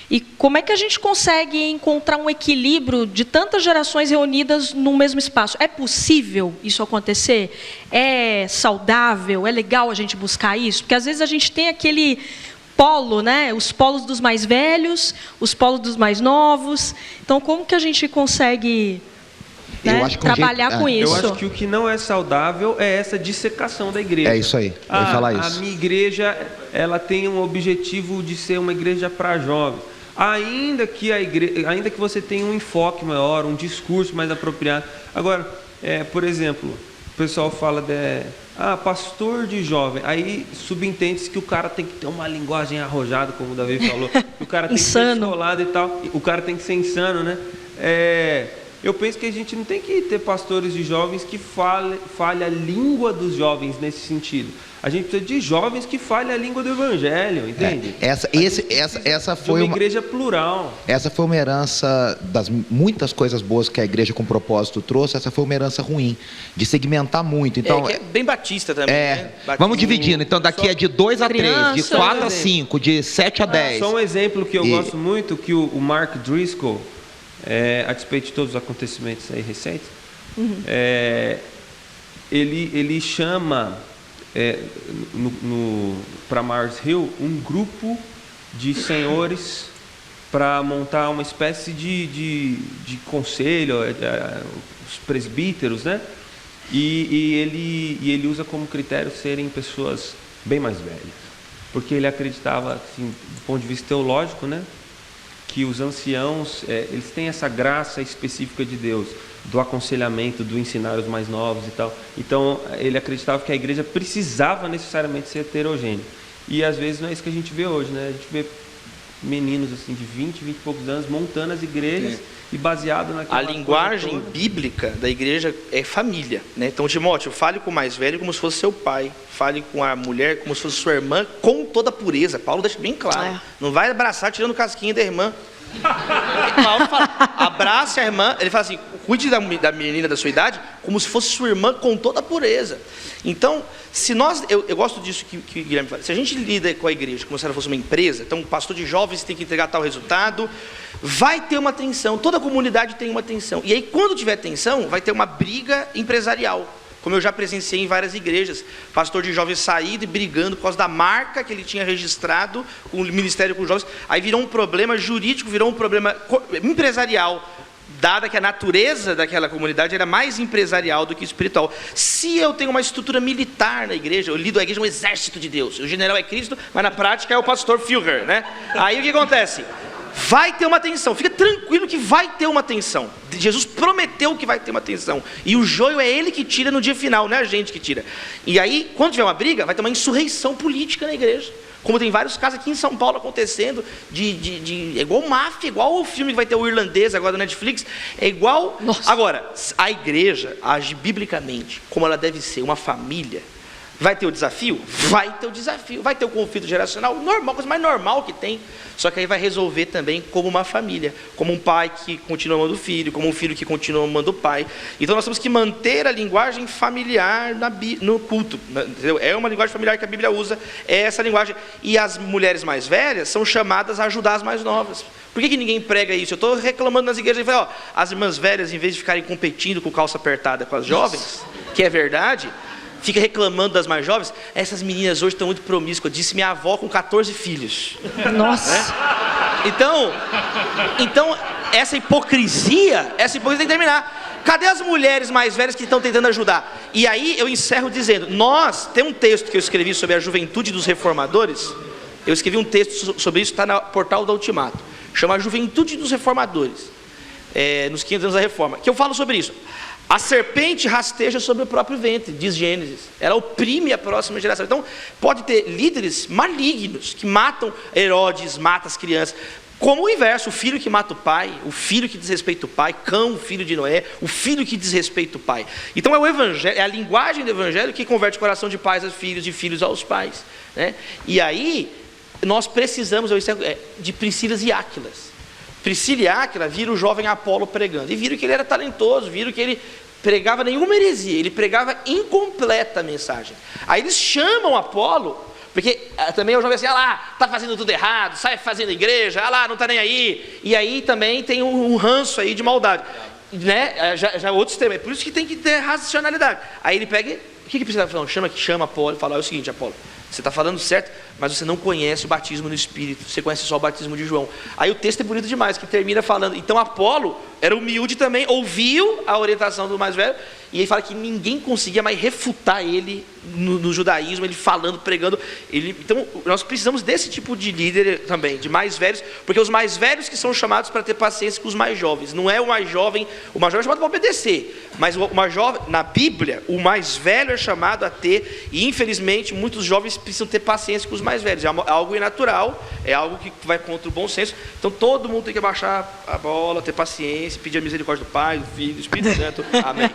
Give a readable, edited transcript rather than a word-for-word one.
E como é que a gente consegue encontrar um equilíbrio de tantas gerações reunidas no mesmo espaço? É possível isso acontecer? É saudável? É legal a gente buscar isso? Porque às vezes a gente tem aquele polo, né? Os polos dos mais velhos, os polos dos mais novos. Então, como que a gente consegue, né, trabalhar com isso? Eu acho que o que não é saudável é essa dissecação da igreja. É isso aí, eu ia falar isso. A minha igreja, ela tem um objetivo de ser uma igreja para jovens. Ainda que você tenha um enfoque maior, um discurso mais apropriado. Agora, por exemplo, o pessoal fala pastor de jovem. Aí subentende-se que o cara tem que ter uma linguagem arrojada, como o Davi falou. Que o cara tem que ser descolado e tal. O cara tem que ser insano, né? Eu penso que a gente não tem que ter pastores de jovens que falem a língua dos jovens nesse sentido. A gente precisa de jovens que falem a língua do evangelho, entende? Essa foi uma igreja plural. Essa foi uma herança das muitas coisas boas que a igreja com propósito trouxe. Essa foi uma herança ruim, de segmentar muito. Então, que é bem batista também. Né? Vamos dividindo. Então, daqui é de 2 a 3, de 4 a 5, de 7 a 10. Só um exemplo que eu gosto muito, que o Mark Driscoll, a despeito de todos os acontecimentos aí recentes, ele chama para Mars Hill um grupo de senhores para montar uma espécie de conselho, os presbíteros, né? E ele usa como critério serem pessoas bem mais velhas, porque ele acreditava, assim, do ponto de vista teológico, né, que os anciãos, eles têm essa graça específica de Deus, do aconselhamento, do ensinar os mais novos e tal. Então, ele acreditava que a igreja precisava necessariamente ser heterogênea. E, às vezes, não é isso que a gente vê hoje, né? A gente vê meninos, assim, de 20 e poucos anos, montando as igrejas e baseado naquela... A linguagem bíblica da igreja é família, né? Então, Timóteo, fale com o mais velho como se fosse seu pai. Fale com a mulher como se fosse sua irmã, com toda a pureza. Paulo deixa bem claro. Não vai abraçar tirando casquinha da irmã. Paulo fala, abrace a irmã. Ele fala assim, cuide da menina da sua idade como se fosse sua irmã, com toda a pureza. Então, se nós... Eu gosto disso que o Guilherme fala. Se a gente lida com a igreja como se ela fosse uma empresa, então o pastor de jovens tem que entregar tal resultado, vai ter uma tensão. Toda a comunidade tem uma tensão. E aí, quando tiver tensão, vai ter uma briga empresarial. Como eu já presenciei em várias igrejas, pastor de jovens saindo e brigando por causa da marca que ele tinha registrado com o ministério com jovens. Aí virou um problema jurídico, virou um problema empresarial, dada que a natureza daquela comunidade era mais empresarial do que espiritual. Se eu tenho uma estrutura militar na igreja, eu lido a igreja um exército de Deus, o general é Cristo, mas na prática é o pastor Führer, né? Aí o que acontece? Vai ter uma tensão, fica tranquilo que vai ter uma tensão. Jesus prometeu que vai ter uma tensão. E o joio é ele que tira no dia final, não é a gente que tira. E aí, quando tiver uma briga, vai ter uma insurreição política na igreja. Como tem vários casos aqui em São Paulo acontecendo, é igual máfia, igual o filme que vai ter o irlandês agora do Netflix, é igual... Nossa. Agora, a igreja age biblicamente, como ela deve ser, uma família. Vai ter o desafio? Vai ter o desafio. Vai ter o conflito geracional? Normal, coisa mais normal que tem. Só que aí vai resolver também como uma família. Como um pai que continua amando o filho, como um filho que continua amando o pai. Então nós temos que manter a linguagem familiar no culto. Entendeu? É uma linguagem familiar que a Bíblia usa, é essa linguagem. E as mulheres mais velhas são chamadas a ajudar as mais novas. Por que ninguém prega isso? Eu estou reclamando nas igrejas, as irmãs velhas, em vez de ficarem competindo com calça apertada com as jovens, que é verdade... Fica reclamando das mais jovens. Essas meninas hoje estão muito promíscuas. Disse minha avó com 14 filhos. Nossa. Né? Então essa hipocrisia tem que terminar. Cadê as mulheres mais velhas que estão tentando ajudar? E aí eu encerro dizendo, tem um texto que eu escrevi sobre a juventude dos reformadores. Eu escrevi um texto sobre isso, está no portal da Ultimato. Chama A Juventude dos Reformadores. Nos 500 anos da Reforma. Que eu falo sobre isso. A serpente rasteja sobre o próprio ventre, diz Gênesis. Ela oprime a próxima geração. Então, pode ter líderes malignos que matam Herodes, matam as crianças. Como o inverso, o filho que mata o pai, o filho que desrespeita o pai, Cão, o filho de Noé, o filho que desrespeita o pai. Então é o evangelho, é a linguagem do evangelho que converte o coração de pais a filhos, de filhos aos pais, né? E aí, nós precisamos de Priscilas e Áquilas. Priscila e Áquila viram o jovem Apolo pregando, e viram que ele era talentoso, viram que ele pregava nenhuma heresia, ele pregava incompleta a mensagem. Aí eles chamam Apolo, Porque também o jovem assim, lá, tá fazendo tudo errado, sai fazendo igreja, lá, não tá nem aí. E aí também tem um ranço aí de maldade. Né? Já outro sistema. É por isso que tem que ter racionalidade. Aí ele pega, o que precisa falar? Chama Apolo e fala, é o seguinte, Apolo, você está falando certo, mas você não conhece o batismo no Espírito, você conhece só o batismo de João. Aí o texto é bonito demais, que termina falando, então Apolo era humilde também, ouviu a orientação do mais velho, e ele fala que ninguém conseguia mais refutar ele no judaísmo, ele falando, pregando. Então nós precisamos desse tipo de líder também, de mais velhos, porque os mais velhos que são chamados para ter paciência com os mais jovens. Não é o mais jovem é chamado para obedecer, mas o mais jovem, na Bíblia, o mais velho é chamado a ter, e infelizmente muitos jovens precisam ter paciência com os mais velhos. É algo inatural, é algo que vai contra o bom senso. Então todo mundo tem que abaixar a bola, ter paciência, pedir a misericórdia do Pai, do Filho, do Espírito Santo. Amém.